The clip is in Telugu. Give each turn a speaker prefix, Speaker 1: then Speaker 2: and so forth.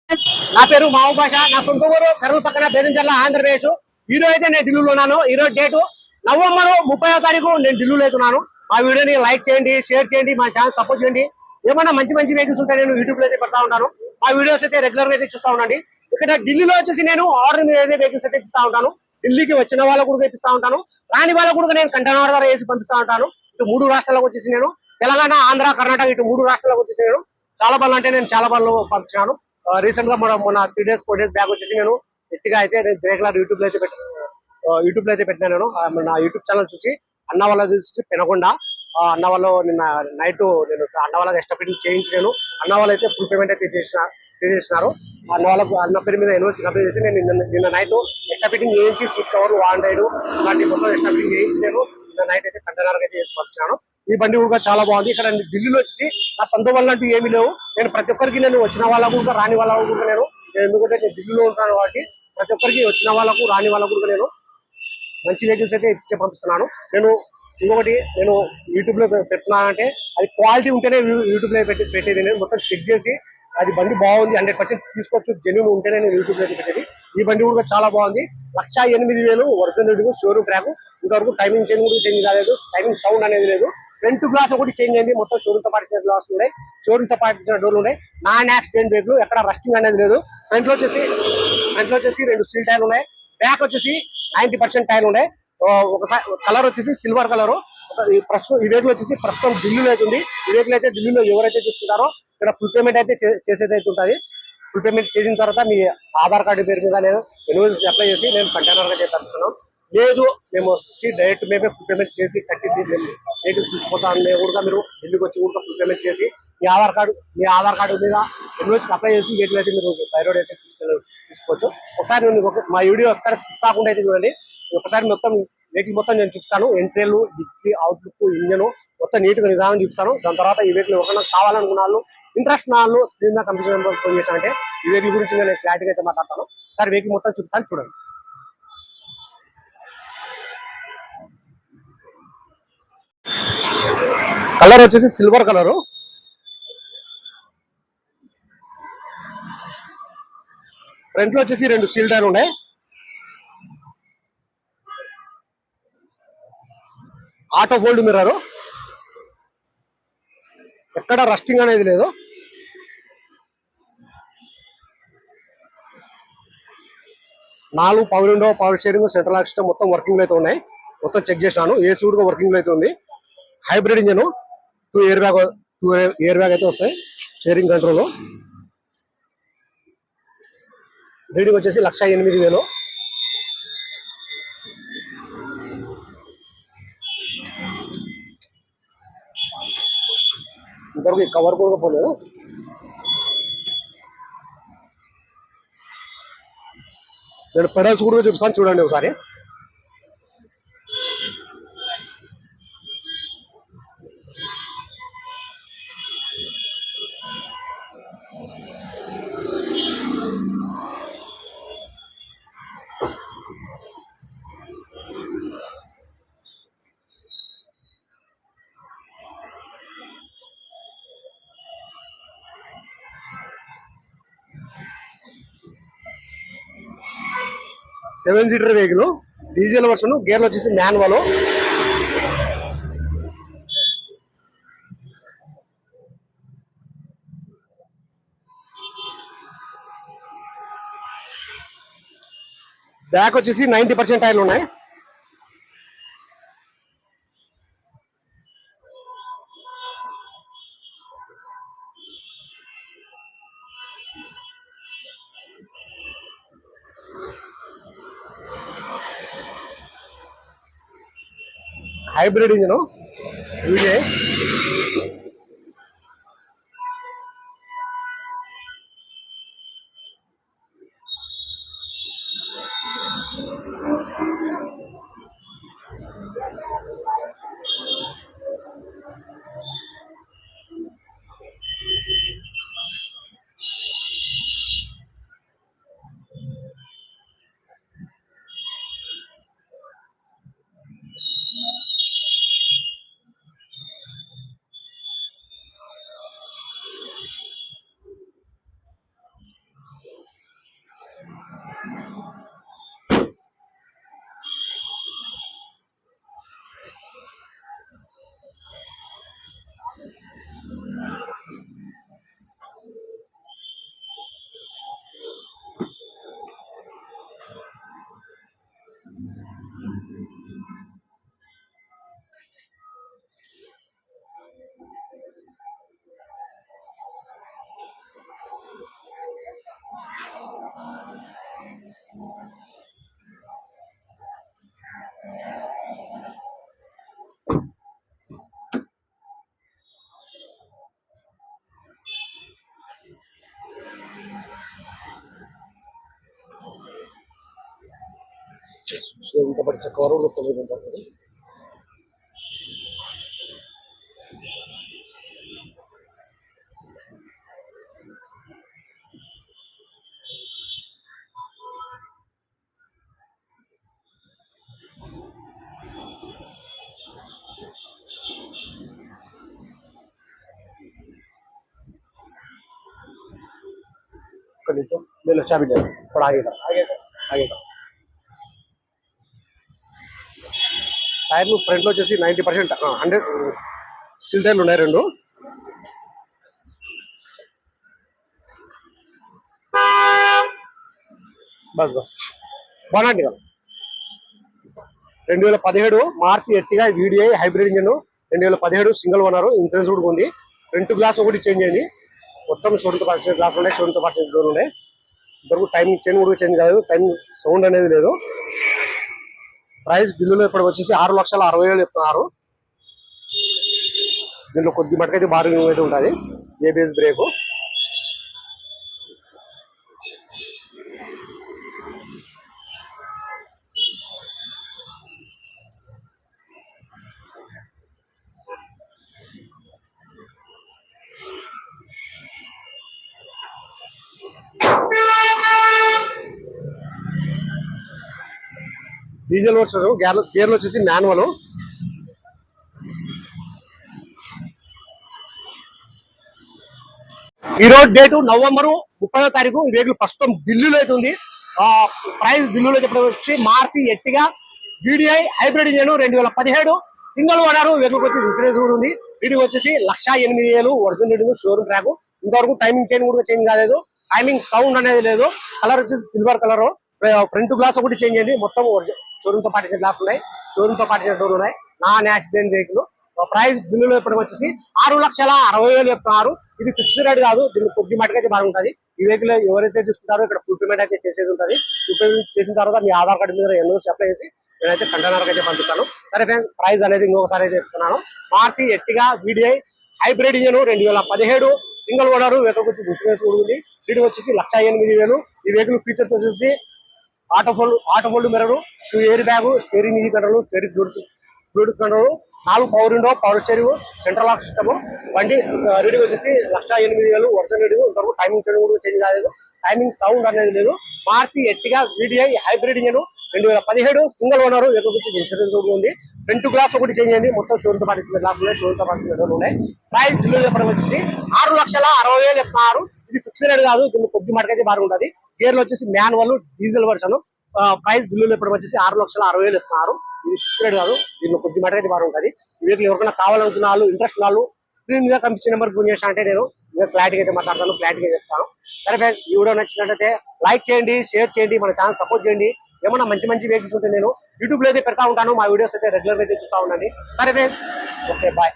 Speaker 1: నా పేరు మావు భాష. నా సొంత ఊరు కర్నూలు పక్కన బేదంచెర్ల, ఆంధ్రప్రదేశ్. ఈ రోజు అయితే నేను ఢిల్లీలో ఉన్నాను. ఈ రోజు డేటు నవంబర్ 30వ తారీఖు నేను ఢిల్లీలో అవుతున్నాను. మా వీడియోని లైక్ చేయండి, షేర్ చేయండి, మా ఛానల్ సపోర్ట్ చేయండి. ఏమన్నా మంచి మంచి వెహికల్స్ ఉంటాయి నేను యూట్యూబ్ లో అయితే పెడతా ఉంటాను. మా వీడియోస్ అయితే రెగ్యులర్ గా అయితే చూస్తూ ఉండండి. ఇక్కడ ఢిల్లీలో వచ్చేసి నేను ఆర్డర్ మీద అయితే వెహికల్స్ అయితే ఇస్తా ఉంటాను. ఢిల్లీకి వచ్చిన వాళ్ళకు కూడా ఇప్పిస్తా ఉంటాను, రాని వాళ్ళకు కూడా నేను కంటైనర్ ద్వారా వేసి పంపిస్తా ఉంటాను. ఇటు 3 రాష్ట్రాలకు వచ్చేసి నేను తెలంగాణ, ఆంధ్ర, కర్ణాటక, ఇటు 3 రాష్ట్రాలకు వచ్చేసి నేను చాలా బళ్ళు అంటే నేను చాలా బళ్ళు పంపించాను. రీసెంట్ గా మొన్న 3 days 4 days బ్యాక్ వచ్చేసి నేను గట్టిగా అయితే నేను రెగ్యులర్ యూట్యూబ్ లో అయితే పెట్టినా నేను నా యూట్యూబ్ ఛానల్ చూసి అన్న వాళ్ళ చూసి పెనకొండ అన్న వాళ్ళు నిన్న నైట్ నేను అన్న వాళ్ళకి ఎక్స్ట్రా ఫిట్టింగ్ చేయించి నేను అన్న వాళ్ళు అయితే ఫుల్ పేమెంట్ అయితే చేసేసినారు. అన్న వాళ్ళకు అన్న పేరు మీద యూనివర్సిటీ కంప్లీట్ చేసి నేను నిన్న నైట్ ఎక్స్ట్రా ఫిట్టింగ్ చేయించి సీట్ కవర్ వాండైడ్ ఇలాంటి మొత్తం ఎక్స్ట్రా ఫిట్టింగ్ చేయించి నేను నిన్న నైట్ అయితే కంటైనర్ అయితే చేసి పంపించాను. ఈ బండి కూడా చాలా బాగుంది. ఇక్కడ ఢిల్లీలో వచ్చి నా సొంత వాళ్ళు అంటూ ఏమీ లేవు. నేను ప్రతి ఒక్కరికి నేను వచ్చిన వాళ్ళకు కూడా రాని వాళ్ళకు కూడా నేను ఎందుకంటే నేను ఢిల్లీలో ఉంటాను కాబట్టి ప్రతి ఒక్కరికి వచ్చిన వాళ్ళకు రాని వాళ్ళకు కూడా నేను మంచి వెహికల్స్ అయితే ఇచ్చి పంపిస్తున్నాను. నేను ఇంకొకటి నేను యూట్యూబ్ లో పెడుతున్నానంటే అది క్వాలిటీ ఉంటేనే యూట్యూబ్ లో పెట్టేది. నేను మొత్తం చెక్ చేసి అది బండి బాగుంది 100% తీసుకోవచ్చు జెన్యూన్ ఉంటేనే నేను యూట్యూబ్ లో అయితే పెట్టేది. ఈ బండి కూడా చాలా బాగుంది. 1,08,000 ఒరిజినల్ షోరూమ్ ట్రాక్. ఇంతవరకు టైమింగ్ చేంజ్ కూడా చేంజ్ కాలేదు, టైమింగ్ సౌండ్ అనేది లేదు. ఫ్రంట్ గ్లాస్ ఒకటి చేంజ్ అయింది. మొత్తం షోరూమ్ తో పాటు గ్లాస్ ఉన్నాయి, షోరూమ్ తో పాటు డోర్లు ఉన్నాయి. నాన్ యాక్సిడెంట్ బ్రేక్లు, ఎక్కడ రస్టింగ్ అనేది లేదు. ఫ్రంట్ లో వచ్చేసి 2 స్టీల్ టైర్లు ఉన్నాయి. బ్యాక్ వచ్చేసి 90% టైర్లు ఉన్నాయి. ఒకసారి కలర్ వచ్చేసి సిల్వర్ కలర్. ప్రస్తుతం ఈ వెహికల్ వచ్చేసి ప్రస్తుతం ఢిల్లీలో అవుతుంది. ఈ వెహికల్ అయితే ఢిల్లీలో ఎవరైతే తీసుకుంటారో ఇక్కడ ఫుల్ పేమెంట్ అయితే చేసేది అయితే ఉంటుంది. ఫుల్ పేమెంట్ చేసిన తర్వాత మీ ఆధార్ కార్డు పేరు మీద నేను యూనివర్సిటీ అప్లై చేసి నేను కంటైనర్ గా పంపిస్తున్నాం. లేదు మేము వచ్చి డైరెక్ట్ మేమే ఫుల్ పేమెంట్ చేసి కట్టి వెహికల్ తీసుకుంటాం కూడా మీరు ఢిల్లీకి వచ్చి కూడా ఫుల్ పేమెంట్ చేసి మీ ఆధార్ కార్డు మీద యూనివర్సిటీ అప్లై చేసి వెహికల్ అయితే మీరు థైరాయిడ్ అయితే తీసుకోవచ్చు. ఒకసారి మా వీడియో ఎక్కడ స్కిప్ కాకుండా అయితే చూడండి. ఒకసారి మొత్తం వెహికల్ మొత్తం నేను చూపిస్తాను. ఎంట్రీలు, డిక్కీ, అవుట్లుక్, ఇంజన్ మొత్తం నీట్ గా నిదానం చూపిస్తాను. దాని తర్వాత ఈ వెహికల్ ఎవరైనా కావాలనుకున్న వాళ్ళు, ఇంట్రెస్ట్ ఉన్న వాళ్ళు స్క్రీన్ మీద కంప్యూటర్ నెంబర్ ఫోన్ చేశానంటే ఈ వెహికల్ గురించి నేను క్లారిటీగా అయితే మాట్లాడతాను. ఒకసారి వెహికల్ మొత్తం చూపిస్తాను, చూడండి. కలర్ వచ్చేసి సిల్వర్ కలరు. ఫ్రంట్ లో వచ్చేసి 2 స్టీల్ టైర్లు ఉన్నాయి. ఆటో ఫోల్డ్ మిర్రర్, ఎక్కడ రస్టింగ్ అనేది లేదు. Power window, power steering, central lock system మొత్తం వర్కింగ్ అయితే ఉన్నాయి. మొత్తం చెక్ చేసినాను. ఏసీ కూడా వర్కింగ్ అయితే ఉంది. హైబ్రిడ్ ఇంజన్, 2 ఇయర్ బ్యాగ్ అయితే వస్తాయి. Steering control. రీడింగ్ వచ్చేసి 1,08,000. ఇంతవరకు ఈ కవర్ కూడా పోలేదు. నేను పెడల్స్ కూడా చూపిస్తాను, చూడండి ఒకసారి. Seven seater vehicle, diesel version, గేర్లు వచ్చేసి మాన్యువల్. బ్యాక్ వచ్చేసి 90% టైర్లు ఉన్నాయి. Hybrid engine, video. షోరూమ్తో పాటు కవర్ కూడా 900. ले लो चाबी ले लो, थोड़ा आगे का టైర్లు ఫ్రంట్లో వచ్చేసి 90% 100 స్టీల్ టైర్లు ఉన్నాయి 2. బస్ బాగుంది కదా. 2017 Maruti Ertiga VDI hybrid engine, 2017 single owner, insurance కూడా ఉంది. ఫ్రంట్ గ్లాస్ ఒకటి చేంజ్ అయింది, మొత్తం షోరూమ్తో పాటు గ్లాస్ ఉన్నాయి, షోరూమ్తో పాటు డోర్ ఉన్నాయి. ఇంతవరకు టైమింగ్ చైన్ కూడా చేంజ్ కాదు, టైమింగ్ సౌండ్ అనేది లేదు. ప్రైస్ బిల్లులో ఇప్పుడు వచ్చేసి 6,60,000 చెప్తున్నారు. దీంట్లో కొద్ది మటుకైతే బార్గెనింగ్ అయితే ఉంటుంది. ఏబిఎస్ బ్రేకు, డీజిల్ వర్షన్, గేర్లు వచ్చేసి మాన్యువల్. ఈ రోజు డేటు నవంబర్ 30వ తారీఖు. ఈ వెహికల్ ప్రస్తుతం ఢిల్లీలో అయితే ఉంది. ప్రైస్ ఢిల్లీలో చెప్పడం వచ్చి Maruti Ertiga VDI hybrid engine, 2017 single owner. Vehicle వచ్చి ఇన్సూరెన్స్ కూడా ఉంది. వీడికి వచ్చేసి 1,08,000 ఒరిజినల్ రేటింగ్, షోరూమ్ ట్రాక్. ఇంతవరకు టైమింగ్ చైన్ కూడా చేంజ్ కాలేదు, టైమింగ్ సౌండ్ అనేది లేదు. కలర్ వచ్చేసి సిల్వర్ కలర్. ఫ్రంట్ గ్లాస్ ఒకటి చేంజ్ అయింది, మొత్తం షోరూమ్ తో పాటు గ్లాస్ ఉన్నాయి, షోరూమ్ తో పాటు డోర్ ఉన్నాయి. Non accident vehicle. ప్రైస్ బిల్లులో ఇప్పటికి వచ్చేసి 6,60,000 చెప్తున్నారు. ఇది ఫిక్స్డ్ రేట్ కాదు, దీన్ని కొద్ది మటుకైతే బాగుంటుంది. ఈ వెహికల్ ఎవరైతే తీసుకుంటారో ఇక్కడ ఫుల్ పేమెంట్ అయితే చేసేది ఉంటుంది. ఫుల్ పేమెంట్ చేసిన తర్వాత మీ ఆధార్ కార్డు మీద ఎన్ఓసి అప్లై చేసి నేనైతే కంటైనర్ అయితే పంపిస్తాను. సరే ఫ్రెండ్స్, ప్రైస్ అనేది ఇంకొకసారి అయితే చెప్తున్నాను. Maruti Ertiga VDI hybrid engine, 2017 single owner. Vehicle వచ్చి ఇన్సూరెన్స్ కూడా ఉంది. వీడికి వచ్చేసి 1,08,000. ఈ వెహికల్ ఫీచర్స్ వచ్చేసి auto fold mirror, 2 airbag, steering easy control, steering Bluetooth control, 4 power window, power steering, central lock system. బండి రేటింగ్ వచ్చేసి 1,08,000 ఒరిజినల్ రేటింగ్. ఇంతవరకు టైమింగ్ కూడా చేంజ్ కాలేదు, టైమింగ్ సౌండ్ అనేది లేదు. Maruti Ertiga VDI hybrid engine, 2017 single owner. Vehicle వచ్చి ఇన్సూరెన్స్ కూడా ఉంది. ఫ్రంట్ గ్లాస్ ఒకటి చేంజ్ అయింది, మొత్తం షోరూమ్తో పాటు గ్లాస్ ఉన్నాయి, షోరూమ్తో పాటు ఉన్నాయి. ప్రైస్ బిల్లు చెప్పడం వచ్చేసి 6,60,000 చెప్తున్నారు. ఇది ఫిక్స్డ్ రేట్ కాదు, దీన్ని కొద్ది మటుకైతే బాగుంటుంది. గేర్లు వచ్చేసి మాన్యువల్ డీజిల్ వర్షన్. ప్రైస్ బిల్లులు ఇప్పుడు వచ్చేసి 6,60,000 చెప్తున్నారు. ఇది ఫిక్స్డ్ రేట్ కాదు, దీనిలో కొద్ది మటుకైతే బాగుంటుంది. ఈ వెహికల్ ఎవరికైనా కావాలనుకున్న వాళ్ళు, ఇంట్రెస్ట్ వాళ్ళు స్క్రీన్ మీద కనిపించిన నెంబర్ ఫోన్ చేస్తా అంటే నేను క్లారిటీగా అయితే మాట్లాడతాను, క్లారిటీగా చెప్తాను. సరే ఫ్రెండ్స్, ఈ వీడియో నచ్చినట్లయితే లైక్ చేయండి, షేర్ చేయండి, మన ఛానల్ సపోర్ట్ చేయండి. ఏమన్నా మంచి వెహికల్స్ ఉంటే నేను యూట్యూబ్ లో అయితే పెడతా ఉంటాను. మా వీడియోస్ అయితే రెగ్యులర్ గా చూస్తూ ఉండండి. సరే ఫ్రెండ్స్, ఓకే, బాయ్.